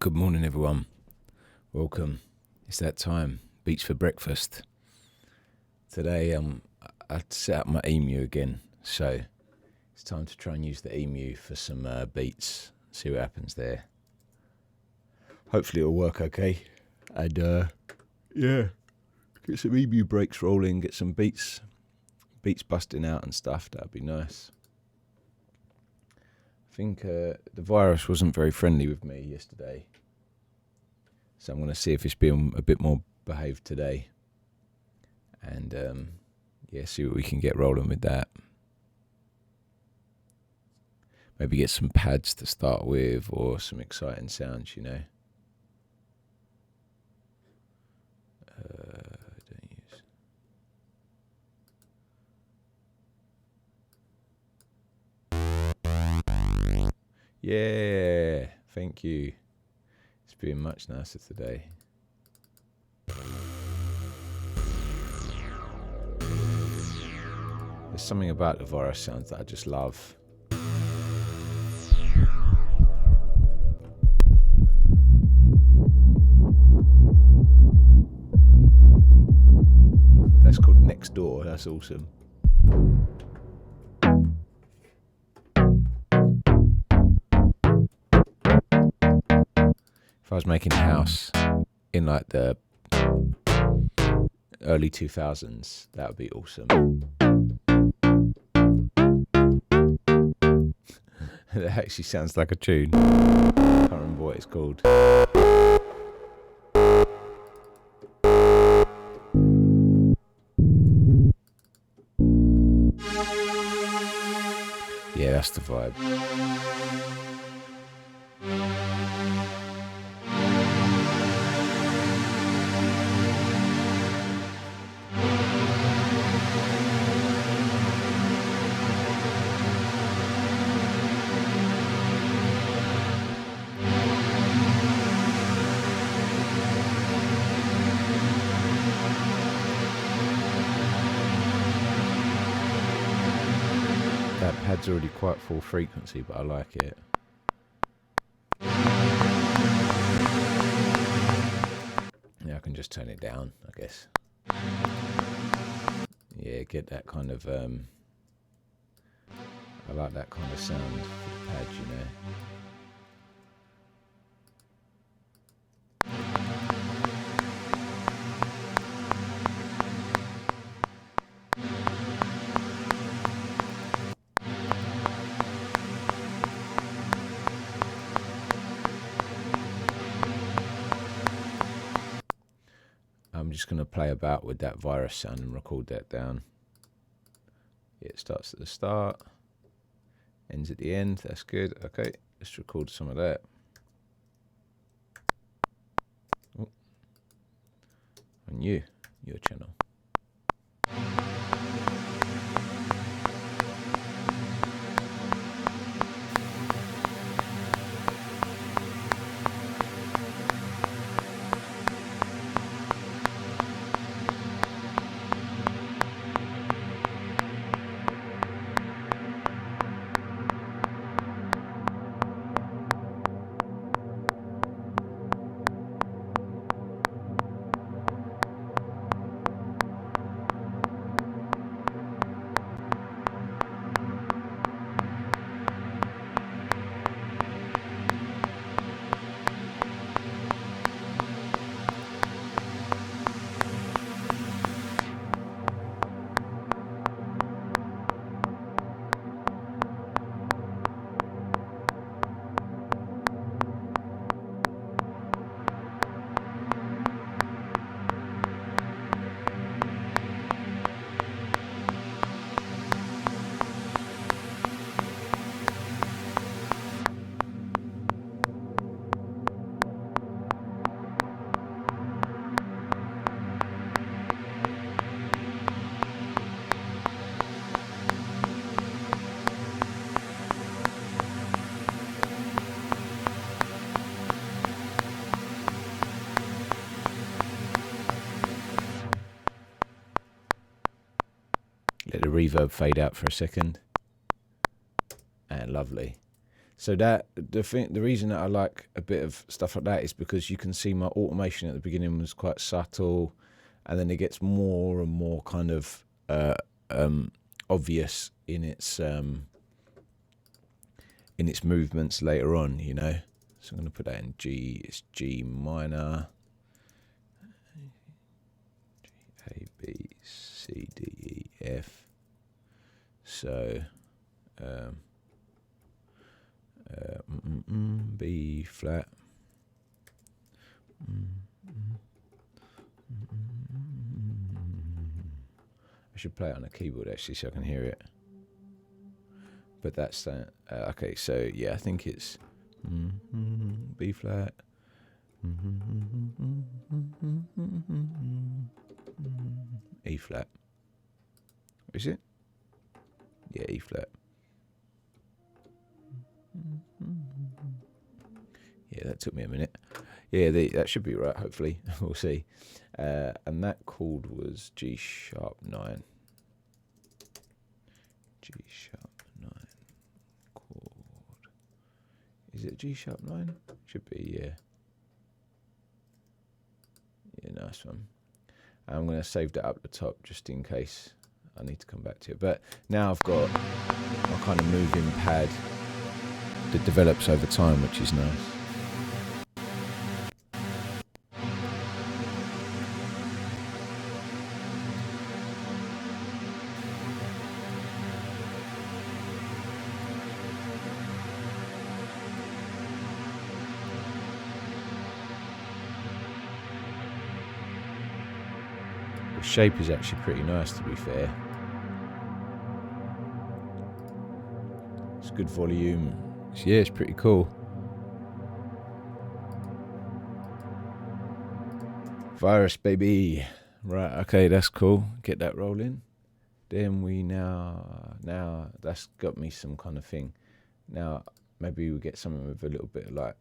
Good morning, everyone. Welcome. It's that time. Beats for breakfast. Today, I set up my EMU again, so it's time to try and use the EMU for some beats. See what happens there. Hopefully, it'll work okay. And yeah, get some EMU breaks rolling, get some beats busting out and stuff. That'd be nice. I think the virus wasn't very friendly with me yesterday, so I'm going to see if it's being a bit more behaved today, and see what we can get rolling with that. Maybe get some pads to start with, or some exciting sounds, you know. Yeah, thank you. It's been much nicer today. There's something about the virus sounds that I just love. That's called Next Door. That's awesome. If I was making a house in like the early 2000s, that would be awesome. That actually sounds like a tune. I can't remember what it's called. Yeah, that's the vibe. That pad's already quite full frequency, but I like it. Yeah, I can just turn it down, I guess. Yeah, get that kind of, I like that kind of sound for the pad, you know. I'm just going to play about with that virus sound and record that down. Yeah, it starts at the start, ends at the end. That's good. Okay, let's record some of that. Oh. On your channel. Let the reverb fade out for a second. And lovely. So that the reason that I like a bit of stuff like that is because you can see my automation at the beginning was quite subtle, and then it gets more and more kind of obvious in its movements later on, you know. So I'm going to put that in G. It's G minor, G, A, B, C, D, E, F. So B flat. I should play it on a keyboard actually so I can hear it. But that's okay. So yeah, I think it's B flat. E flat. Is it? Yeah, E flat. Yeah, that took me a minute. Yeah, that should be right, hopefully. We'll see. And that chord was G sharp 9. G sharp 9 chord. Is it G sharp 9? Should be, yeah. Yeah, nice one. I'm going to save that up the top just in case I need to come back to it. But now I've got my kind of moving pad that develops over time, which is nice. The shape is actually pretty nice, to be fair. It's good volume. Yeah, it's pretty cool. Virus, baby. Right, okay, that's cool. Get that rolling. Then we now that's got me some kind of thing. Now, maybe we get something with a little bit of like,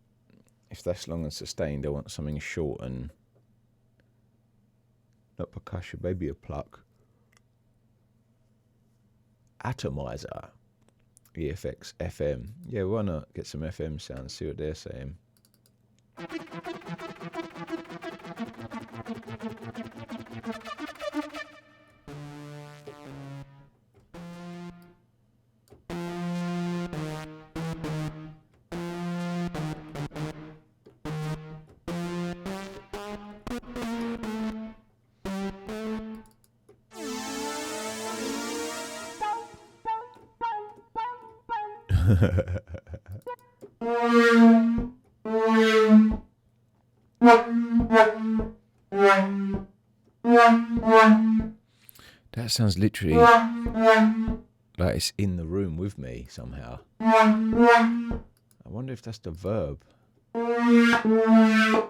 if that's long and sustained, I want something short and not percussion, maybe a pluck. Atomizer. EFX, FM. Yeah, why not get some FM sounds, see what they're saying. That sounds literally like it's in the room with me somehow. I wonder if that's the verb. No,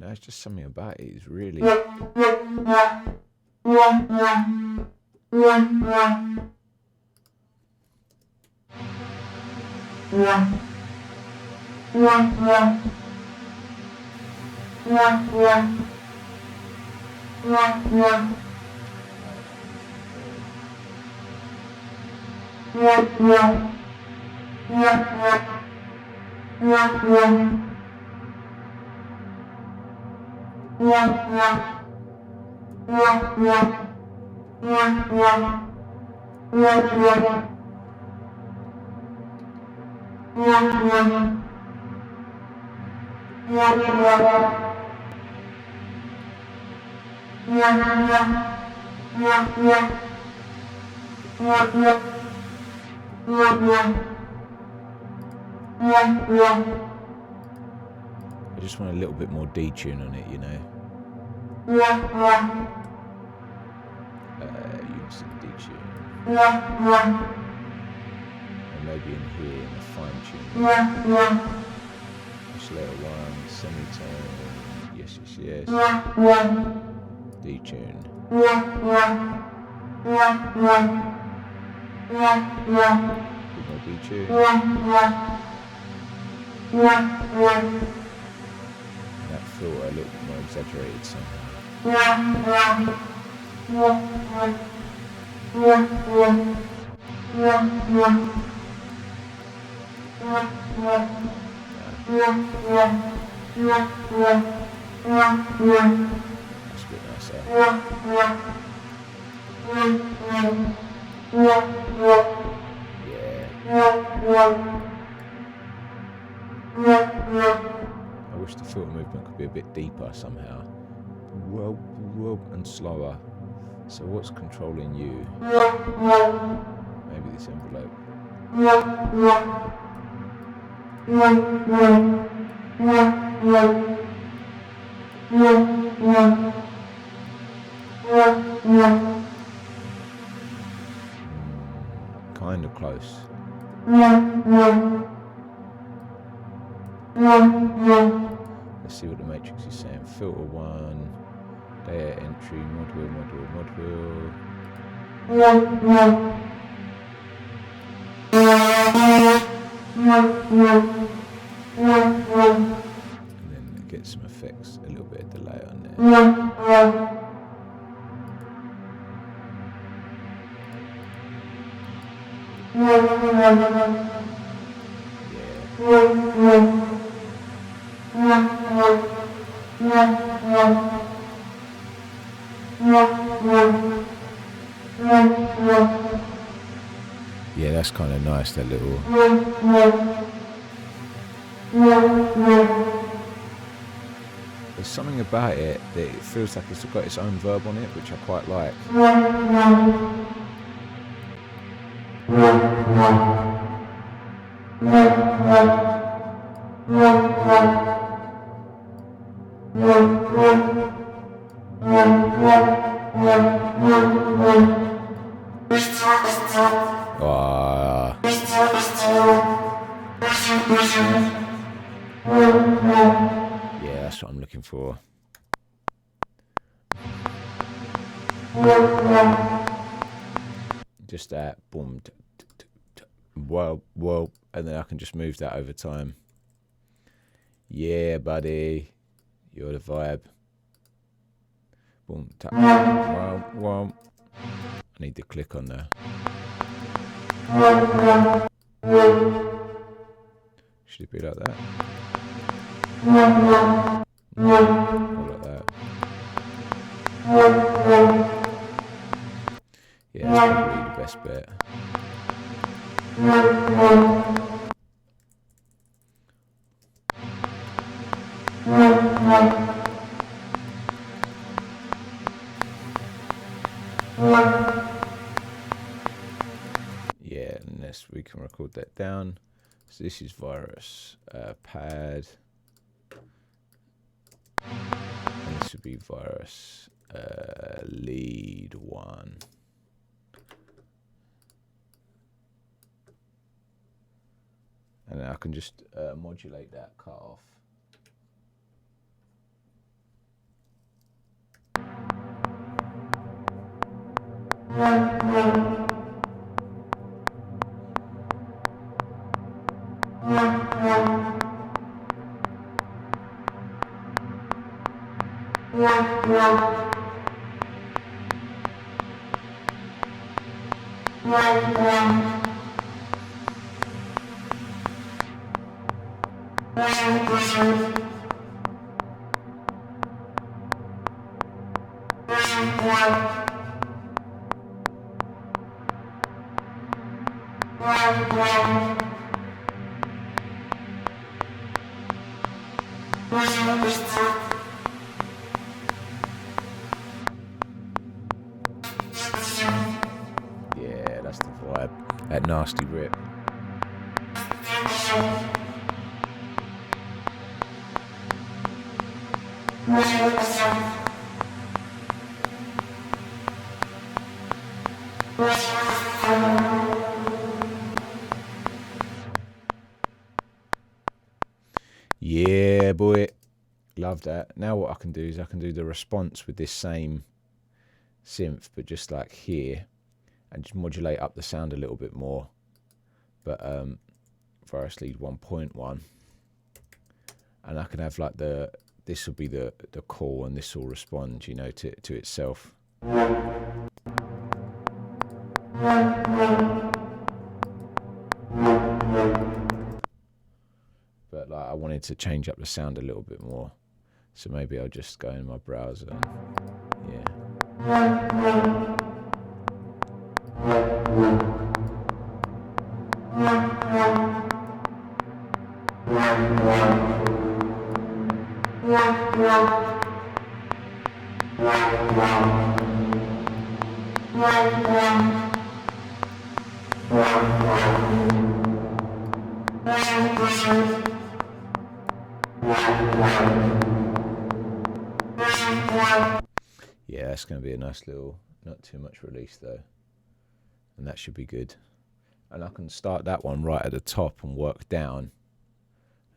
it's just something about it. It's really... I just want a little bit more detune on it, you know. Unison detune. And maybe in here in the fine tune. Oscillator 1, semitone. Yes, yes, yes. Detune. Bit more detune. That feel a little bit more exaggerated somehow. That's a bit nicer. I wish the filter movement could be a bit deeper somehow. And slower. So what's controlling you? Maybe this envelope. Kind of close. Let's see what the matrix is saying. Filter 1, data entry, module. And then get some effects, a little bit of delay on there. Yeah, that's kind of nice, that little... There's something about it that it feels like it's got its own verb on it, which I quite like. Yeah, that's what I'm looking for. Just that, boom, whoa, and then I can just move that over time. Yeah, buddy, you're the vibe. Boom, tap, whoa. I need to click on there. Should it be like that? Or like that? Yeah, that's probably the best bit. Yeah, unless we can record that down. So this is virus pad, and this would be virus lead 1. And then I can just modulate that cut off. Yeah, that's the vibe. That nasty rip. Yeah, boy. Love that. Now what I can do is I can do the response with this same synth, but just like here, and just modulate up the sound a little bit more. But virus lead 1.1, and I can have like this will be the call, and this will respond, you know, to itself. But like, I wanted to change up the sound a little bit more, so maybe I'll just go in my browser and yeah, that's going to be a nice little, not too much release though, and that should be good. And I can start that one right at the top and work down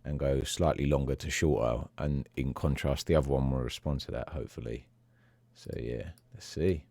and go slightly longer to shorter, and in contrast the other one will respond to that, hopefully. So yeah, let's see.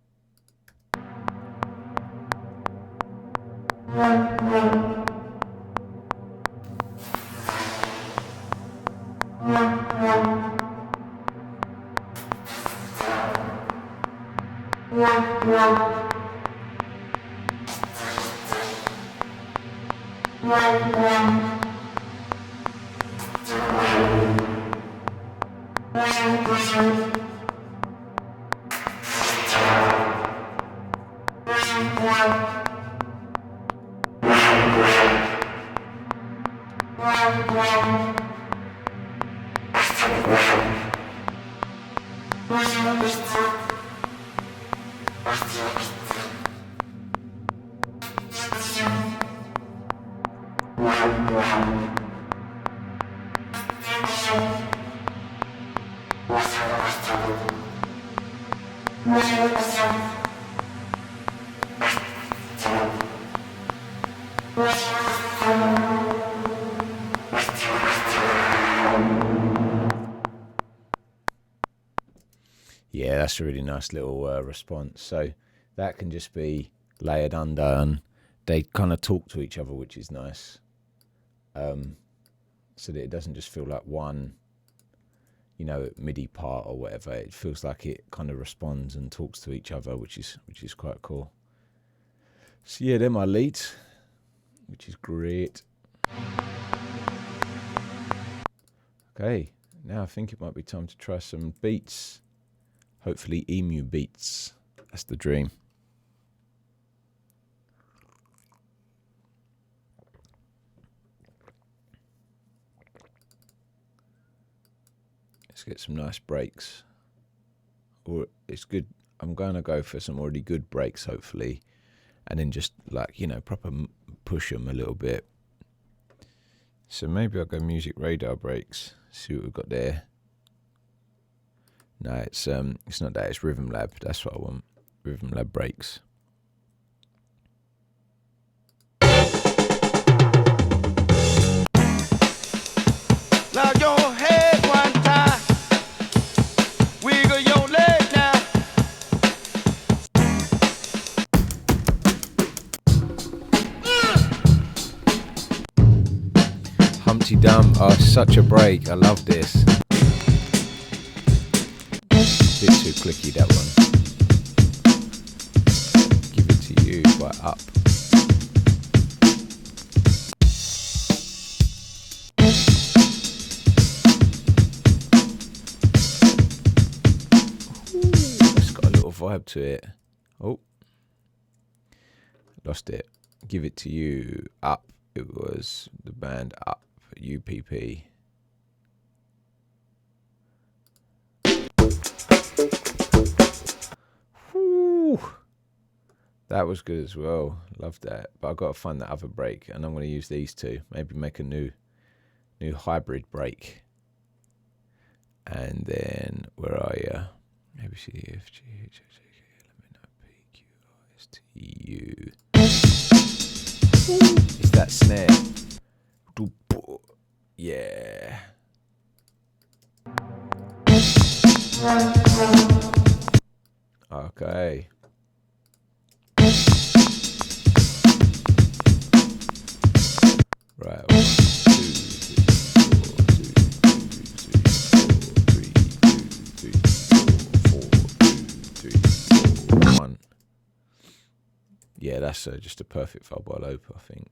Yeah, that's a really nice little response. So that can just be layered under, and they kind of talk to each other, which is nice. So that it doesn't just feel like one, you know, MIDI part or whatever. It feels like it kind of responds and talks to each other, which is quite cool. So yeah, they're my leads, which is great. Okay, now I think it might be time to try some beats. Hopefully EMU beats. That's the dream. Let's get some nice breaks. Or it's good. I'm going to go for some already good breaks, hopefully. And then just like, you know, proper push them a little bit. So maybe I'll go music radar breaks. See what we've got there. No, it's not that. It's Rhythm Lab. That's what I want. Rhythm Lab breaks. Now your head one time, wiggle your leg now. Humpty Dump. Oh, such a break. I love this. Bit too clicky, that one. Give it to you by Up. Ooh, it's got a little vibe to it. Oh, lost it. Give it to you, Up. It was the band Up, UPP. Whew. That was good as well. Love that. But I've got to find that other break, and I'm going to use these two. Maybe make a new hybrid break. And then where are you? Maybe C D F G H I J K L M N O P Q R S T U. It's that snare. Yeah. Okay. Right. 1, 2, 3, 4, 2, 3, 4, 3, 2, 3, 4, 1. Yeah, that's just a perfect file by loop, I think.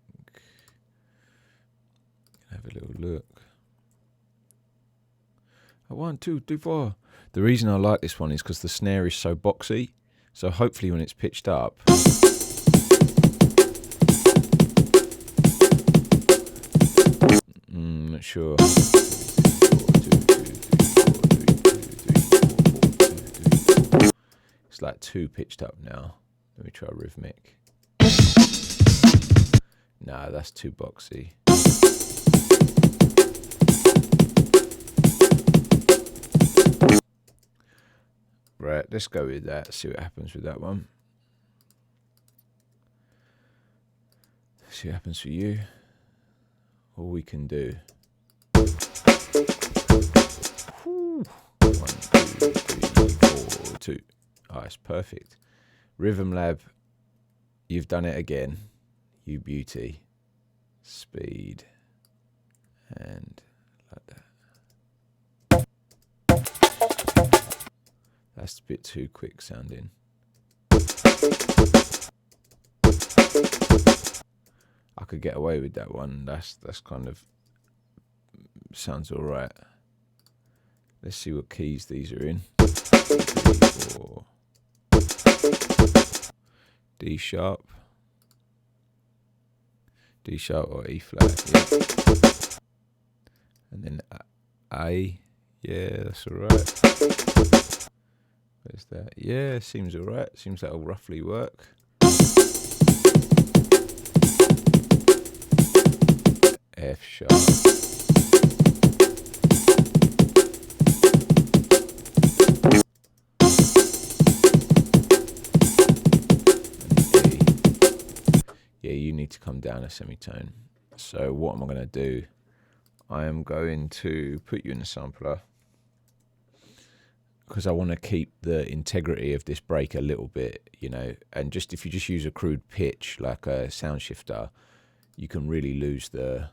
Have a little look. 1, 2, 3, 4. The reason I like this one is because the snare is so boxy. So hopefully when it's pitched up, not sure. 1, 2, 3, 4. It's like 2 pitched up now. Let me try rhythmic. Nah, that's too boxy. Right, let's go with that, see what happens with that one. See what happens for you. All we can do. 1, 2, 3, 4, 2. Oh, it's perfect. Rhythm Lab, you've done it again. You beauty. Speed. And like that. That's a bit too quick sounding. I could get away with that one. That's kind of sounds all right. Let's see what keys these are in. 3, 4. D sharp or E flat. Yeah. And then A. Yeah, that's all right. Where's that? Yeah, seems all right. Seems that'll roughly work. F sharp. And E. Yeah, you need to come down a semitone. So what am I going to do? I am going to put you in the sampler, because I want to keep the integrity of this break a little bit, you know, and just if you just use a crude pitch like a sound shifter, you can really lose the.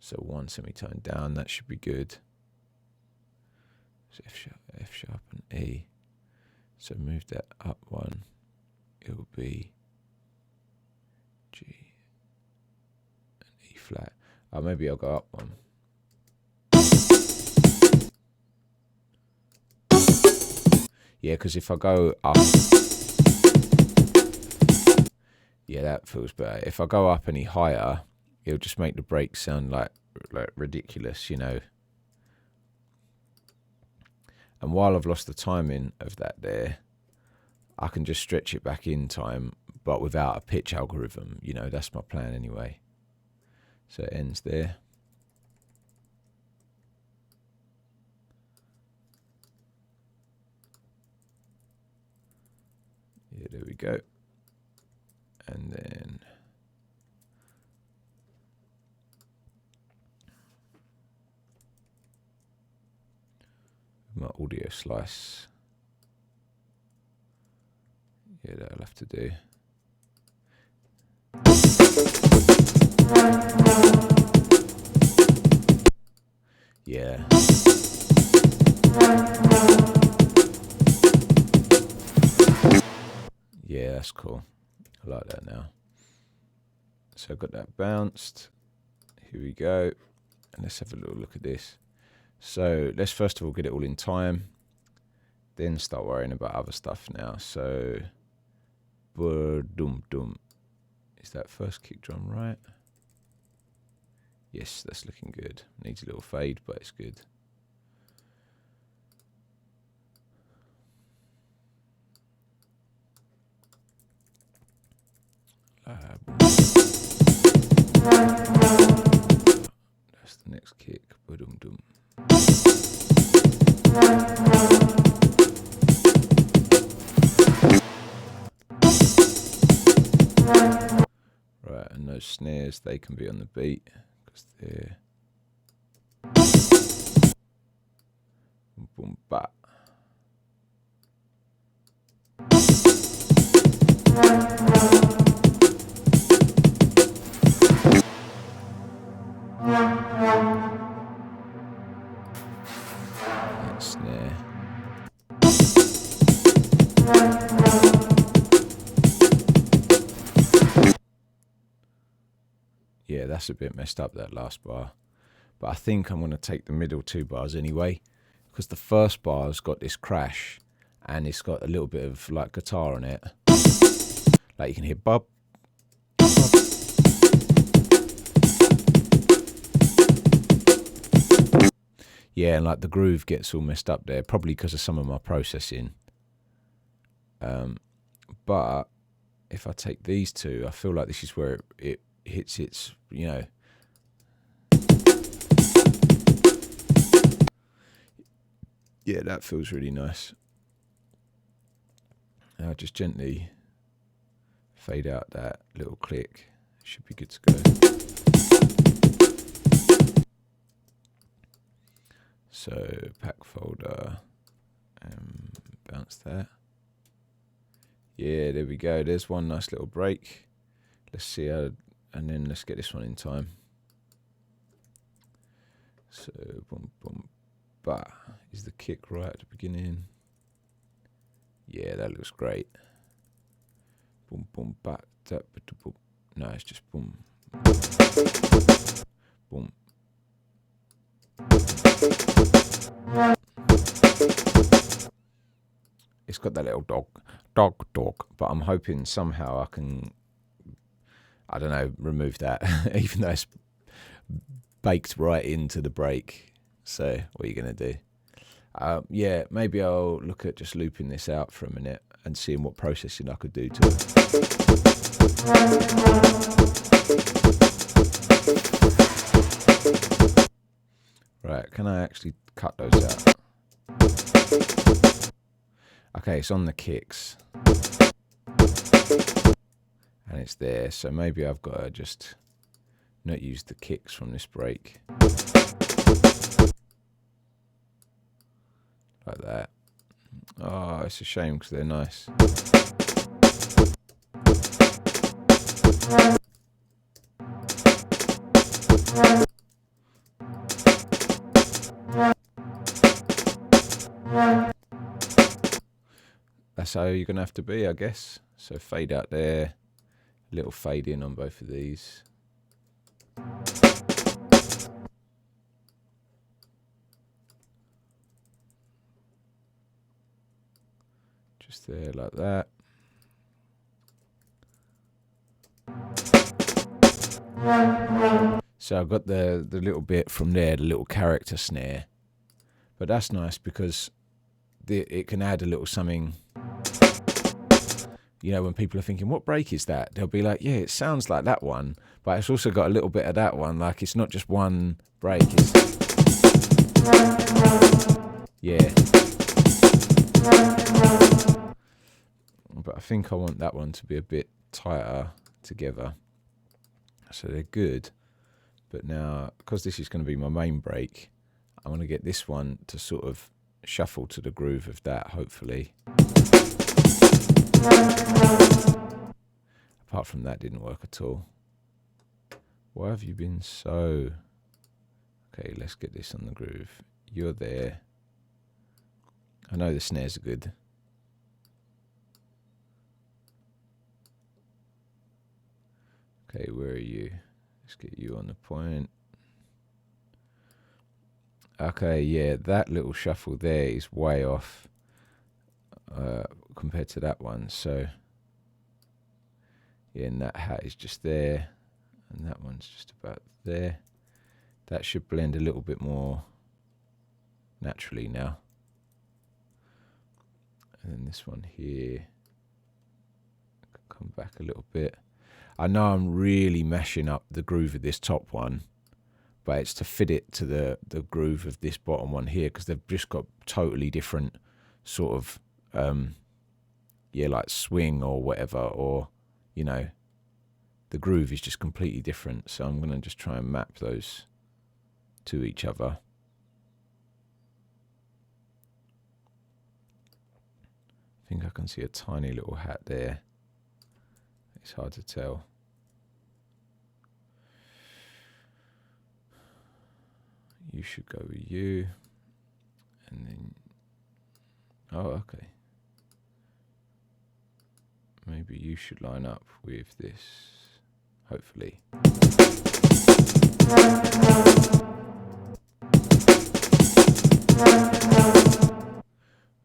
So 1 semitone down, that should be good. So F sharp and E. So move that up 1. It will be G and E flat. Oh, maybe I'll go up 1. Yeah, because if I go up, yeah, that feels better. If I go up any higher, it'll just make the break sound like ridiculous, you know. And while I've lost the timing of that there, I can just stretch it back in time, but without a pitch algorithm, you know. That's my plan anyway. So it ends there. Yeah, there we go. And then my audio slice. Yeah, that'll have to do. Yeah. Yeah, that's cool. I like that now. So I've got that bounced. Here we go. And let's have a little look at this. So let's first of all get it all in time, then start worrying about other stuff now. So, dum dum. Is that first kick drum right? Yes, that's looking good. Needs a little fade, but it's good. That's the next kick. Dum dum. Right, and those snares, they can be on the beat because they're boom ba. That snare. Yeah, that's a bit messed up, that last bar. But I think I'm going to take the middle 2 bars anyway, because the first bar's got this crash, and it's got a little bit of like guitar on it. Like you can hear bub. Yeah, and like the groove gets all messed up there, probably because of some of my processing. But if I take these 2, I feel like this is where it hits its, you know. Yeah, that feels really nice. Now just gently fade out that little click. Should be good to go. So pack folder, bounce that. Yeah, there we go. There's one nice little break. Let's see how, and then let's get this one in time. So boom, boom, ba. Is the kick right at the beginning? Yeah, that looks great. Boom, boom, ba. No, it's just boom, boom. It's got that little dog, but I'm hoping somehow I can, I don't know, remove that, even though it's baked right into the break. So what are you going to do? Yeah, maybe I'll look at just looping this out for a minute and seeing what processing I could do to it. Right, can I actually cut those out? Okay, it's on the kicks. And it's there, so maybe I've got to just not use the kicks from this break. Like that. Oh, it's a shame because they're nice. That's how you're going to have to be, I guess. So fade out there, a little fade in on both of these. Just there like that. So I've got the little bit from there, the little character snare. But that's nice because it can add a little something. You know, when people are thinking, what break is that? They'll be like, yeah, it sounds like that one, but it's also got a little bit of that one. Like, it's not just one break. It's... Yeah. But I think I want that one to be a bit tighter together. So they're good. But now, because this is going to be my main break, I want to get this one to sort of shuffle to the groove of that, hopefully. Apart from that, didn't work at all. Why have you been so... Okay, let's get this on the groove. You're there. I know the snares are good. Okay, where are you? Let's get you on the point. Okay, yeah, that little shuffle there is way off compared to that one. So, yeah, and that hat is just there, and that one's just about there. That should blend a little bit more naturally now. And then this one here, come back a little bit. I know I'm really mashing up the groove of this top one, but it's to fit it to the groove of this bottom one here, because they've just got totally different sort of, yeah, like swing or whatever, or, you know, the groove is just completely different. So I'm going to just try and map those to each other. I think I can see a tiny little hat there. It's hard to tell. You should go with you. And then... Oh, okay. Maybe you should line up with this. Hopefully.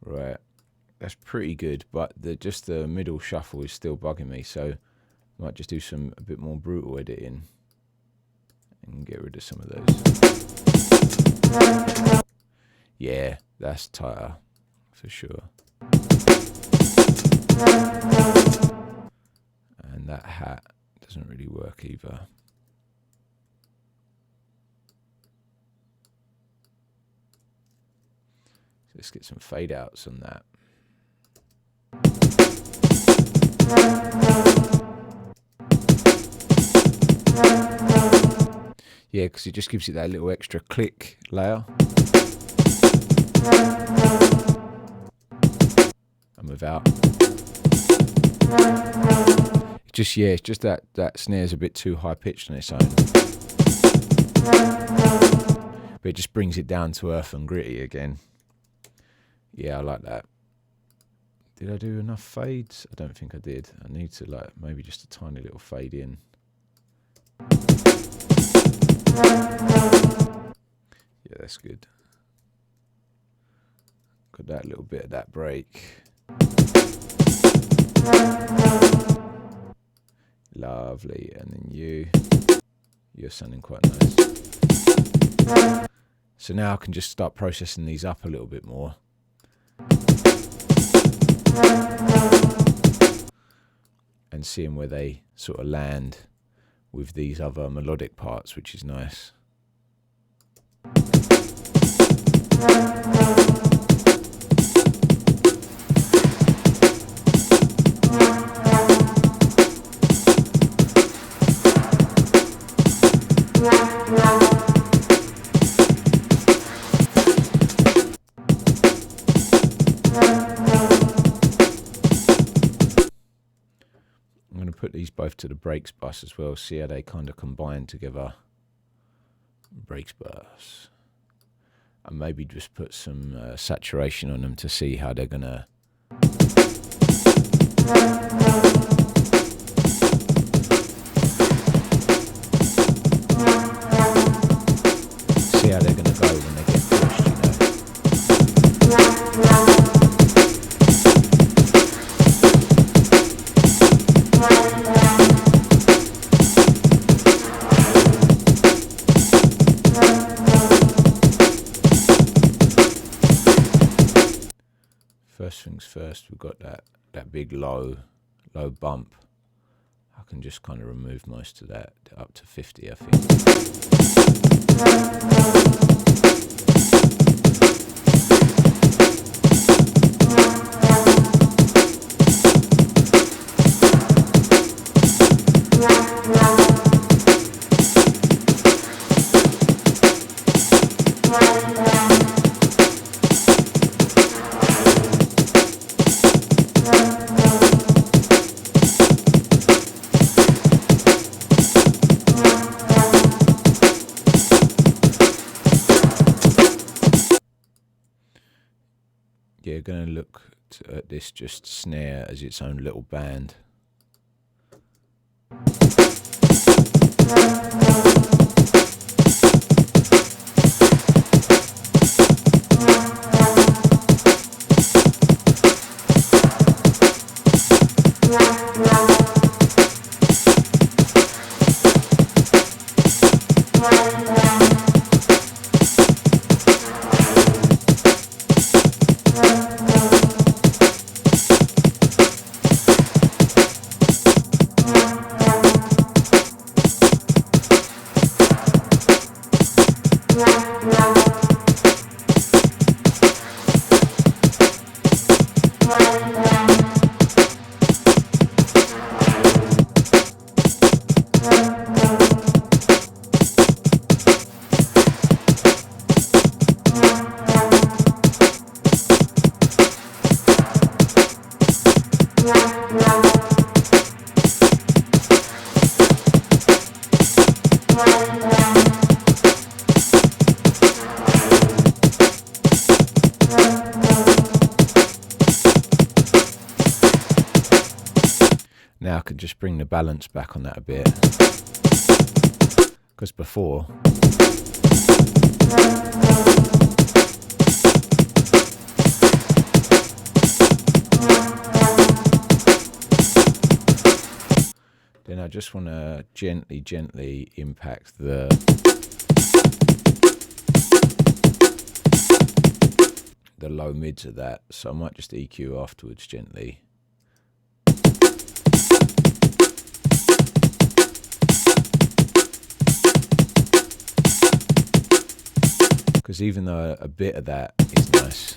Right, that's pretty good, but just the middle shuffle is still bugging me, so I might just do a bit more brutal editing and get rid of some of those. Yeah, that's tighter for sure. And that hat doesn't really work either. So let's get some fade outs on that. Yeah, because it just gives it that little extra click layer. And without. It's just that snare's a bit too high pitched on its own. But it just brings it down to earth and gritty again. Yeah, I like that. Did I do enough fades? I don't think I did. I need to maybe just a tiny little fade in. Yeah, that's good. Got that little bit of that break. Lovely, and then you're sounding quite nice. So now I can just start processing these up a little bit more. And seeing where they sort of land with these other melodic parts, which is nice. Put these both to the breaks bus as well, see how they kind of combine together. Breaks bus. And maybe just put some saturation on them to see how they're gonna go when they get pushed, you know. First things first, we've got that big low bump. I can just kind of remove most of that up to 50, I think. Yeah, going to look at this just snare as its own little band. Now I can just bring the balance back on that a bit, Because before, then I just want to gently impact the low mids of that, so I might just EQ afterwards gently. Because even though a bit of that is nice,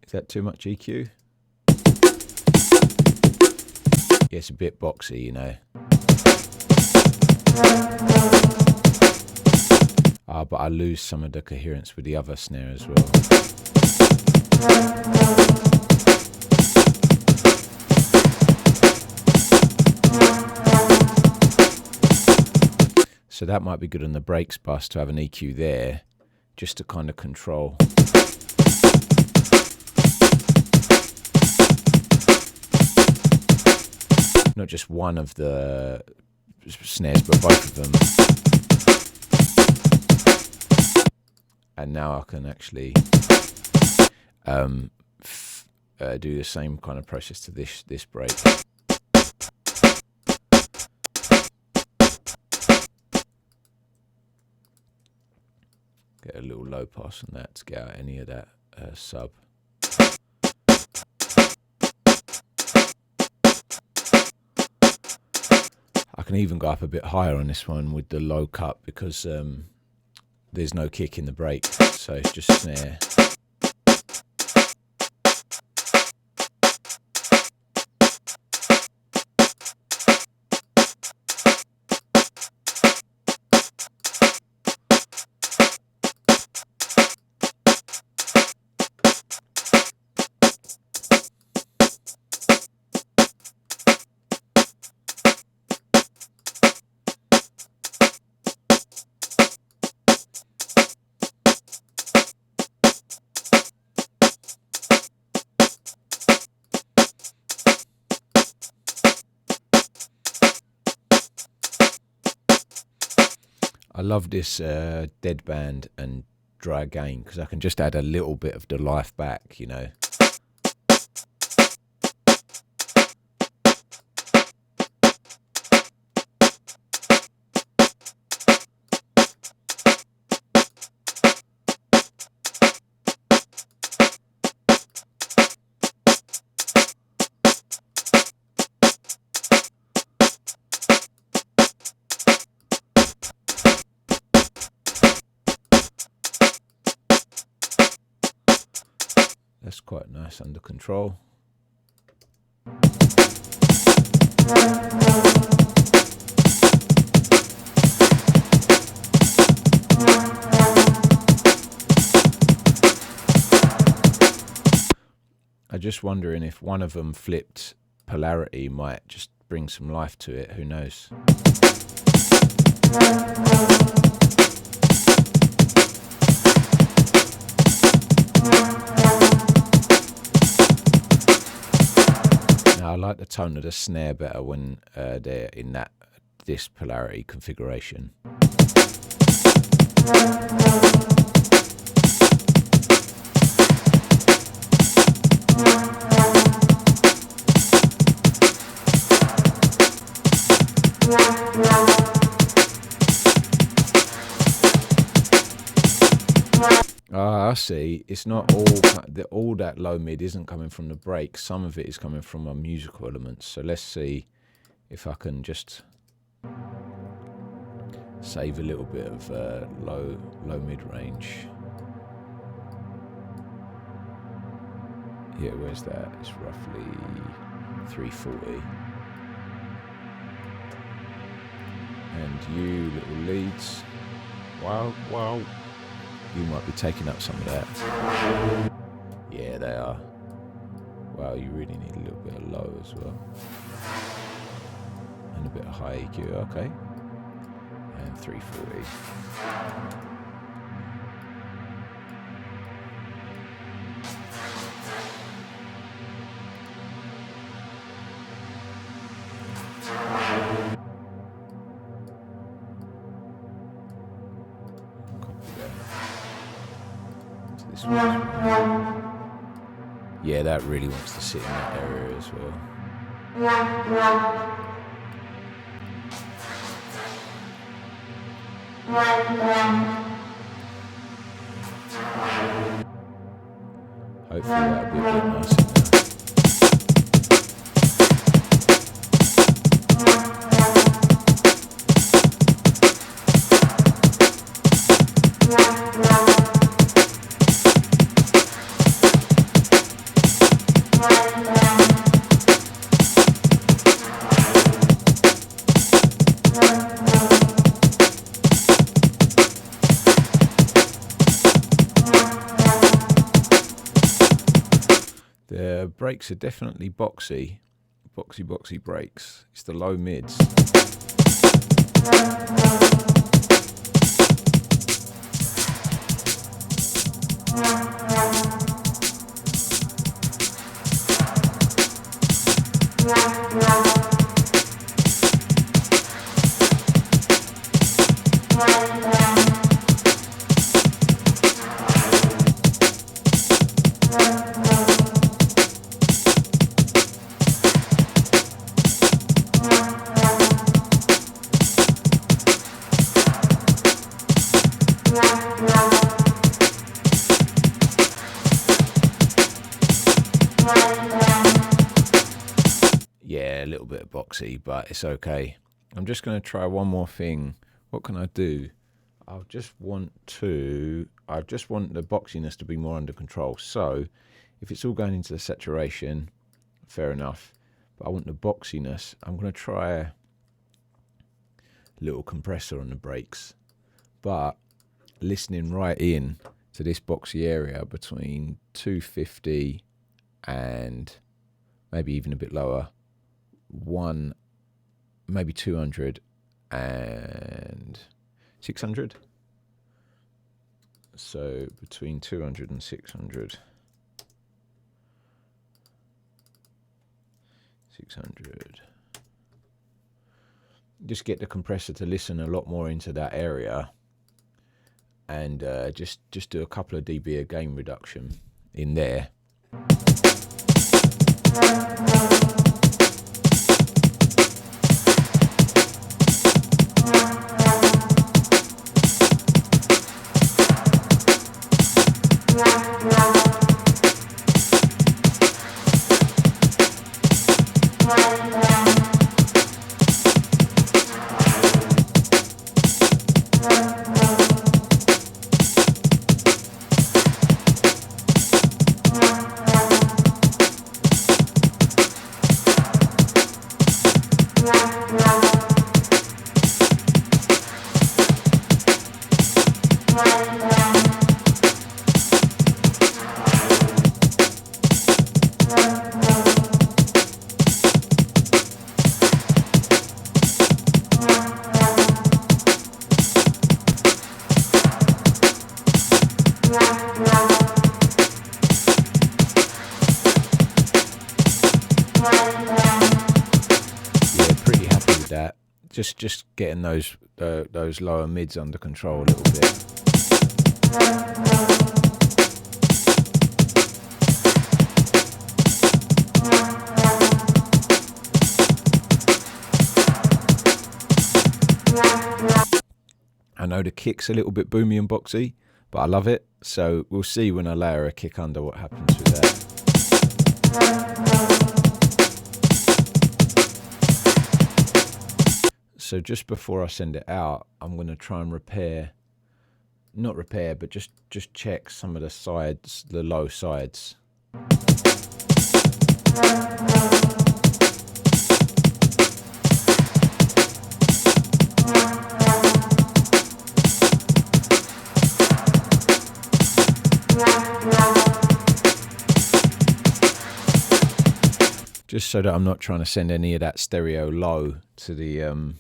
is that too much EQ? Yeah, it's a bit boxy, you know. But I lose some of the coherence with the other snare as well. So that might be good on the breaks bus to have an EQ there, just to kind of control. Not just one of the snares, but both of them. And now I can actually do the same kind of process to this break. Get a little low pass on that to get out any of that sub. I can even go up a bit higher on this one with the low cut because there's no kick in the break, so it's just snare. I love this deadband and dry gain because I can just add a little bit of the life back, you know. That's quite nice under control. I'm just wondering if one of them flipped polarity might just bring some life to it, who knows. I like the tone of the snare better when they're in this polarity configuration. I see. It's not all that low mid isn't coming from the break. Some of it is coming from my musical elements. So let's see if I can just save a little bit of low mid range. Yeah, where's that? It's roughly 340. And you little leads, wow, you might be taking up some of that. Yeah, they are. Wow, you really need a little bit of low as well. And a bit of high EQ, okay. And 340. This one as well. Yeah, that really wants to sit in that area as well. Hopefully that'll be a bit nicer now. The brakes are definitely boxy brakes. It's the low mids. Yeah, a little bit boxy, but it's okay. I'm just going to try one more thing. What can I do? I just want the boxiness to be more under control. So if it's all going into the saturation, fair enough. But I want the boxiness. I'm going to try a little compressor on the brakes, but listening right in to this boxy area between 250 and maybe even a bit lower, maybe 200 and 600. So between 200 and 600. 600. Just get the compressor to listen a lot more into that area, and just do a couple of dB of gain reduction in there. Just getting those lower mids under control a little bit. I know the kick's a little bit boomy and boxy, but I love it. So we'll see when I layer a kick under what happens with that. So just before I send it out, I'm going to try and not repair, but just check some of the sides, the low sides. Just so that I'm not trying to send any of that stereo low to the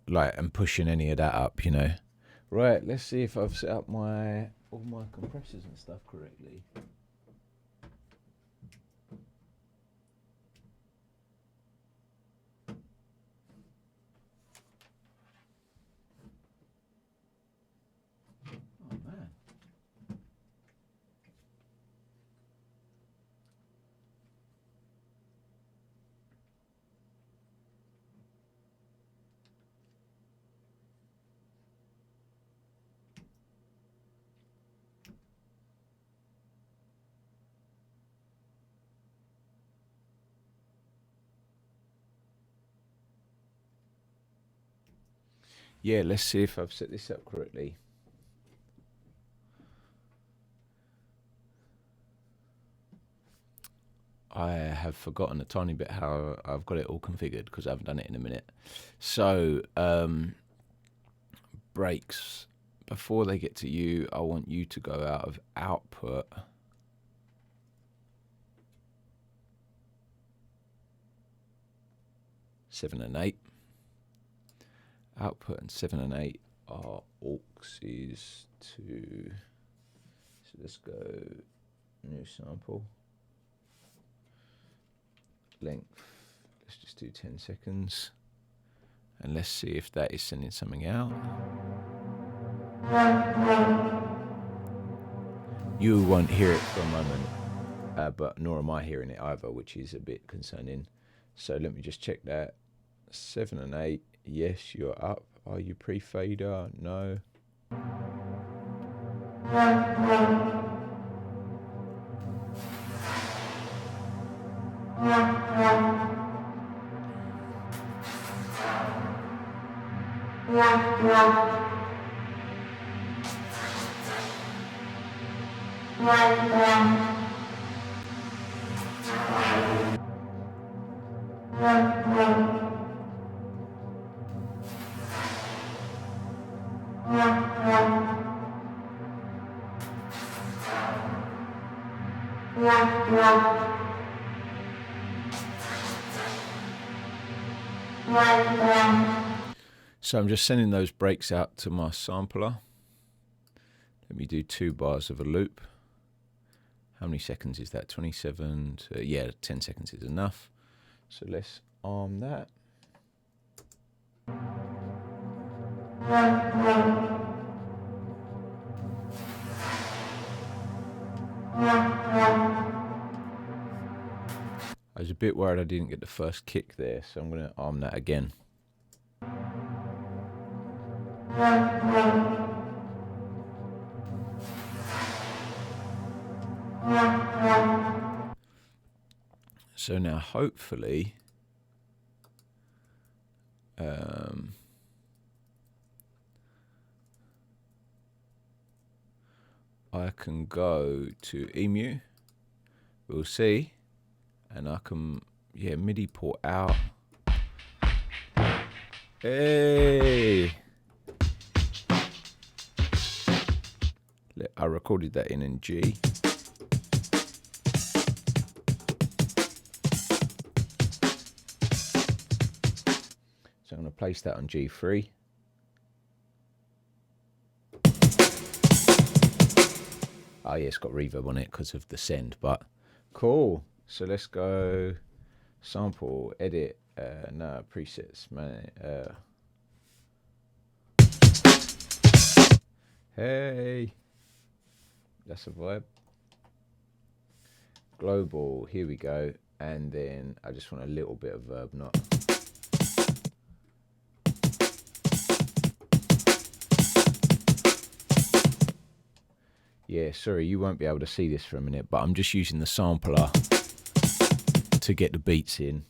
like, and pushing any of that up, you know. Right, let's see if I've set up all my compressors and stuff correctly. Oh man. Yeah, let's see if I've set this up correctly. I have forgotten a tiny bit how I've got it all configured because I haven't done it in a minute. So, breaks. Before they get to you, I want you to go out of output. Seven and 8. Output and 7 and 8 are auxes to. So let's go new sample. Length. Let's just do 10 seconds. And let's see if that is sending something out. You won't hear it for a moment, but nor am I hearing it either, which is a bit concerning. So let me just check that. 7 and 8. Yes, you're up. Are you pre-fader? No. So I'm just sending those breaks out to my sampler. Let me do 2 bars of a loop. How many seconds is that? 27 to, yeah, 10 seconds is enough. So let's arm that. I was a bit worried I didn't get the first kick there, so I'm going to arm that again. So now hopefully I can go to EMU. We'll see. And I can, yeah, MIDI port out. Hey! I recorded that in G. So I'm going to place that on G3. Oh yeah, it's got reverb on it because of the send, but cool. So let's go sample, edit, no, presets, man. Hey, that's a vibe. Global, here we go. And then I just want a little bit of verb knot. Yeah, sorry, you won't be able to see this for a minute, but I'm just using the sampler to get the beats in.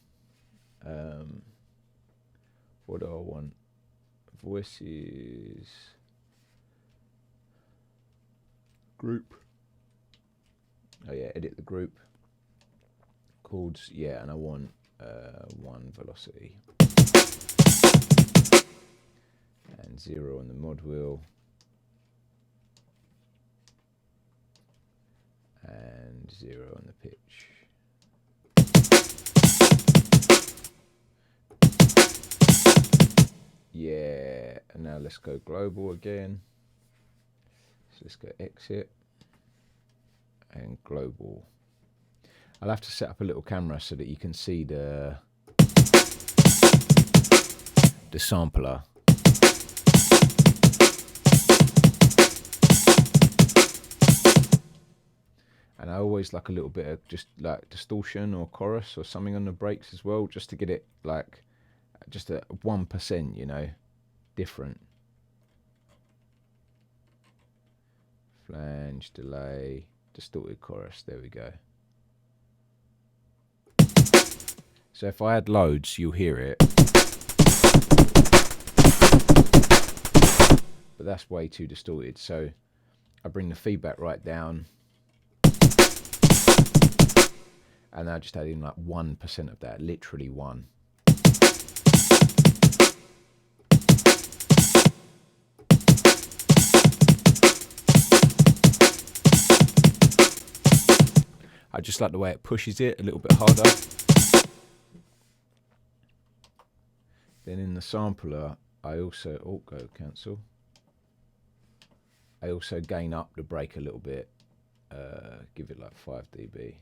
What do I want? Voices. Group. Oh yeah, edit the group. Chords, yeah, and I want 1 velocity. And 0 on the mod wheel. And 0 on the pitch. Yeah, and now let's go global again. So let's go exit and global. I'll have to set up a little camera so that you can see the sampler. And I always like a little bit of just like distortion or chorus or something on the breaks as well, just to get it like just a 1%, you know, different. Flange, delay, distorted chorus, there we go. So if I add loads, you'll hear it. But that's way too distorted, so I bring the feedback right down. And I just add in like 1% of that, literally 1. I just like the way it pushes it a little bit harder. Then in the sampler, I also, oh, go cancel. I also gain up the break a little bit, give it like 5 dB.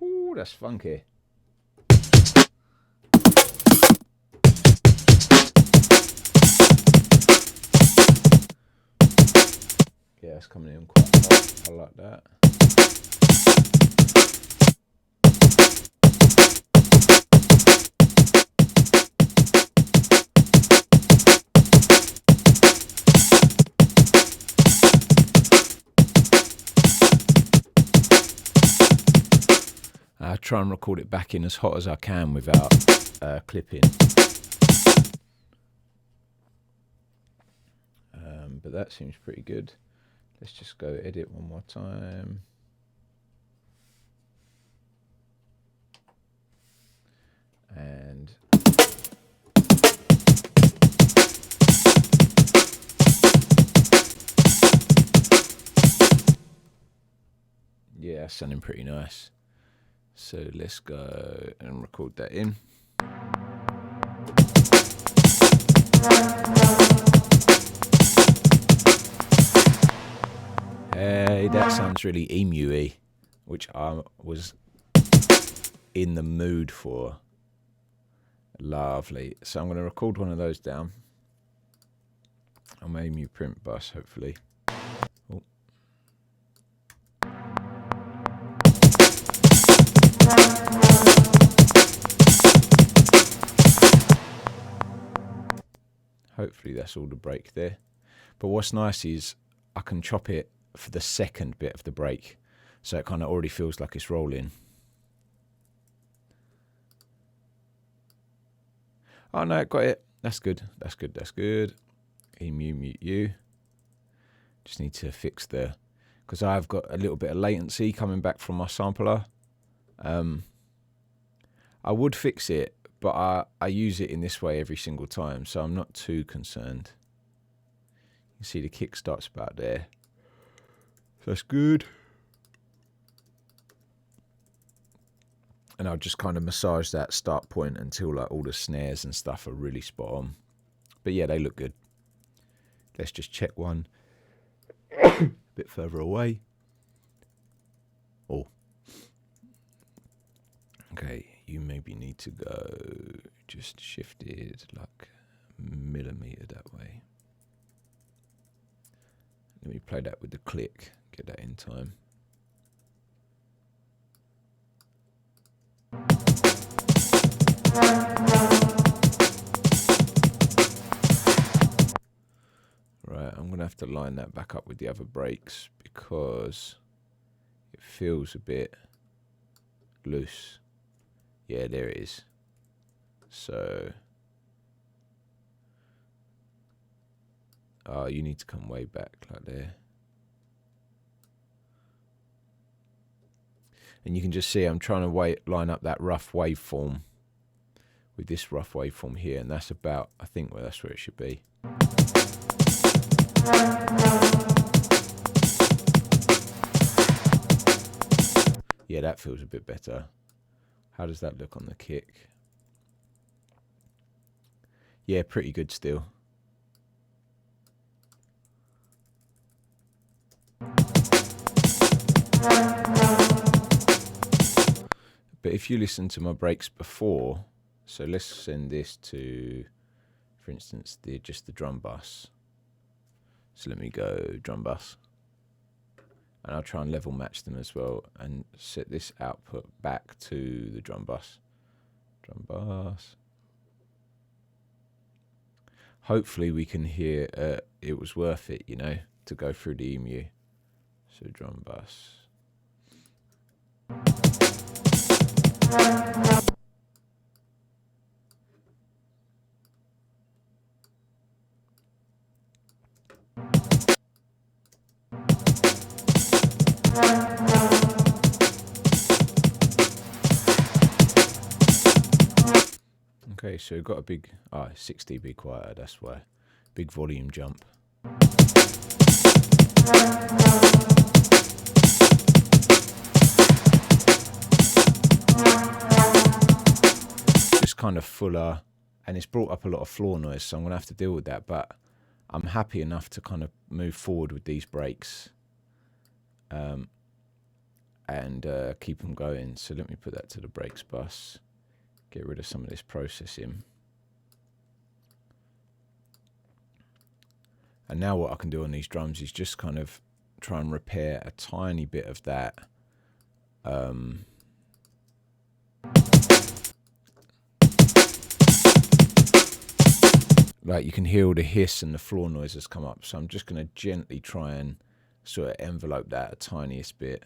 Ooh, that's funky. Yeah, it's coming in quite hot. I like that. I try and record it back in as hot as I can without clipping. But that seems pretty good. Let's just go edit one more time. And yeah, sounding pretty nice. So let's go and record that in. Hey, that sounds really EMU-y, which I was in the mood for. Lovely. So I'm going to record one of those down on my EMU print bus, hopefully. Oh. Hopefully that's all the break there. But what's nice is I can chop it for the second bit of the break, so it kind of already feels like it's rolling. Oh no, got it. That's good. That's good. That's good. EMU mute U. Just need to fix the, because I've got a little bit of latency coming back from my sampler. I would fix it, but I use it in this way every single time, so I'm not too concerned. You can see the kick starts about there. That's good. And I'll just kind of massage that start point until like all the snares and stuff are really spot on. But yeah, they look good. Let's just check one a bit further away. Oh. Okay, you maybe need to go just shifted like a millimeter that way. Let me play that with the click, get that in time. Right, I'm going to have to line that back up with the other breaks because it feels a bit loose. Yeah, there it is. So, you need to come way back like there. And you can just see I'm trying to line up that rough waveform with this rough waveform here, and that's about, I think, well, that's where it should be. Yeah, that feels a bit better. How does that look on the kick? Yeah, pretty good still. But if you listen to my breaks before, so let's send this to, for instance, just the drum bus. So let me go drum bus. And I'll try and level match them as well and set this output back to the drum bus. Drum bus. Hopefully we can hear it was worth it, you know, to go through the EMU. So drum bus. Okay, so we've got a big, 6 dB quieter, that's why. Big volume jump. Just kind of fuller, and it's brought up a lot of floor noise, so I'm going to have to deal with that, but I'm happy enough to kind of move forward with these breaks and keep them going. So let me put that to the breaks bus. Get rid of some of this processing. And now what I can do on these drums is just kind of try and repair a tiny bit of that. Like you can hear all the hiss and the floor noises come up. So I'm just going to gently try and sort of envelope that a tiniest bit.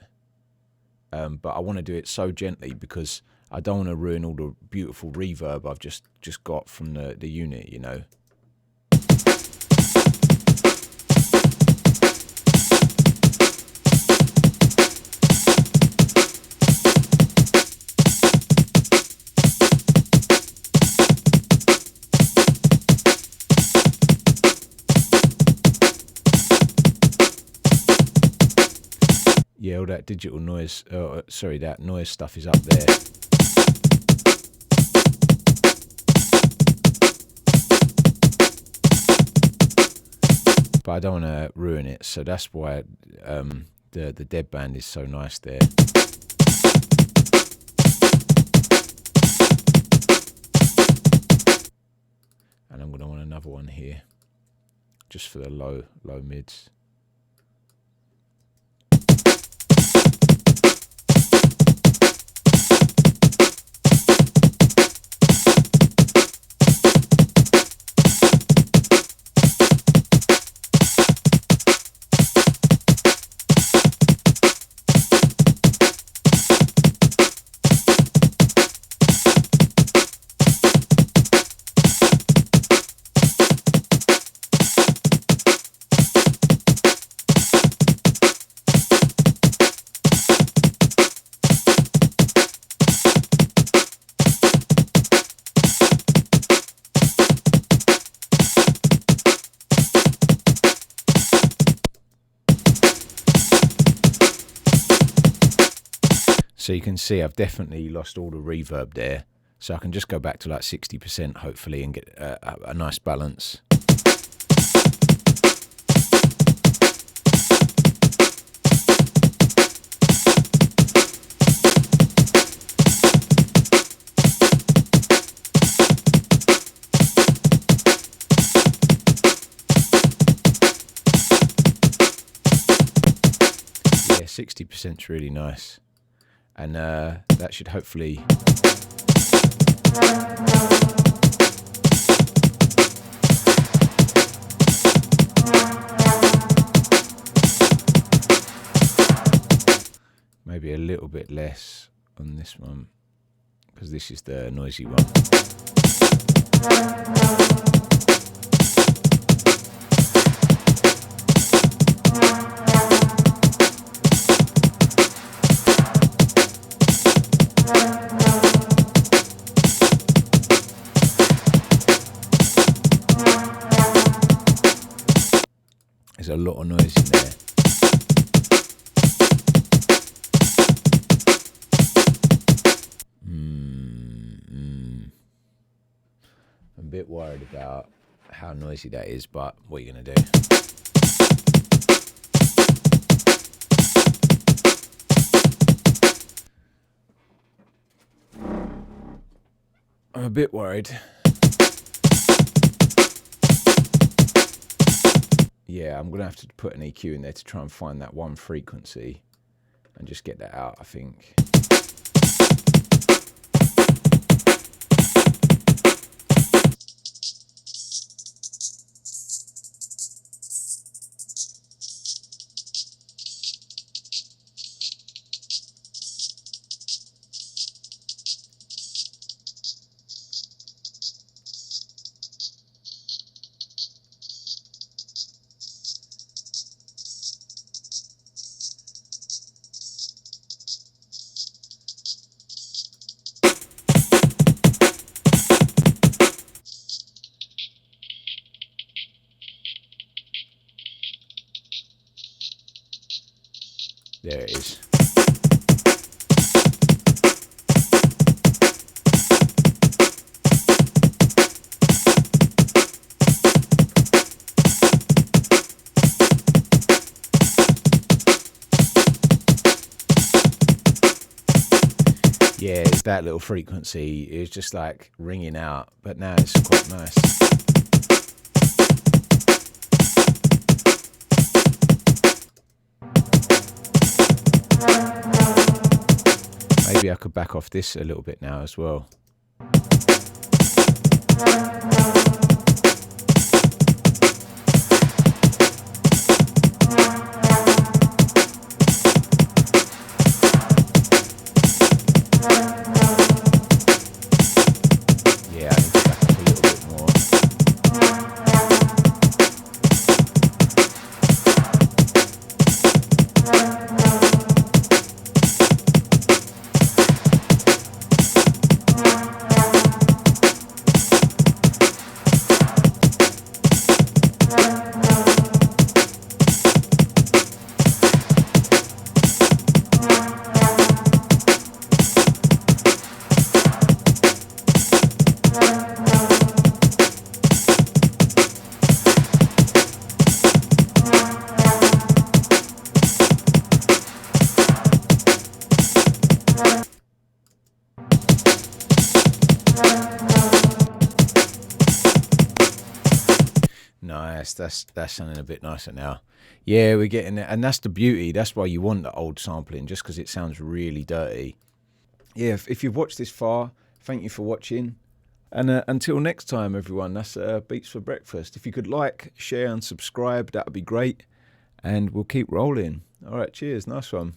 But I want to do it so gently because I don't want to ruin all the beautiful reverb I've just got from the unit, you know. Yeah, all that digital noise, that noise stuff is up there. But I don't want to ruin it, so that's why the dead band is so nice there. And I'm going to want another one here, just for the low mids. So you can see I've definitely lost all the reverb there. So I can just go back to like 60% hopefully and get a nice balance. Yeah, 60% is really nice. And that should hopefully Maybe a little bit less on this one, because this is the noisy one. There's a lot of noise in there. I'm a bit worried about how noisy that is, but what are you going to do? I'm a bit worried. Yeah, I'm going to have to put an EQ in there to try and find that one frequency and just get that out, I think. There it is. Yeah, it's that little frequency. It was just like ringing out, but now it's quite nice. Maybe I could back off this a little bit now as well. Nice, that's sounding a bit nicer now. Yeah, we're getting there, and that's the beauty. That's why you want the old sampling, just because it sounds really dirty. Yeah, if you've watched this far, thank you for watching. And until next time, everyone, that's Beats for Breakfast. If you could like, share, and subscribe, that would be great. And we'll keep rolling. All right, cheers. Nice one.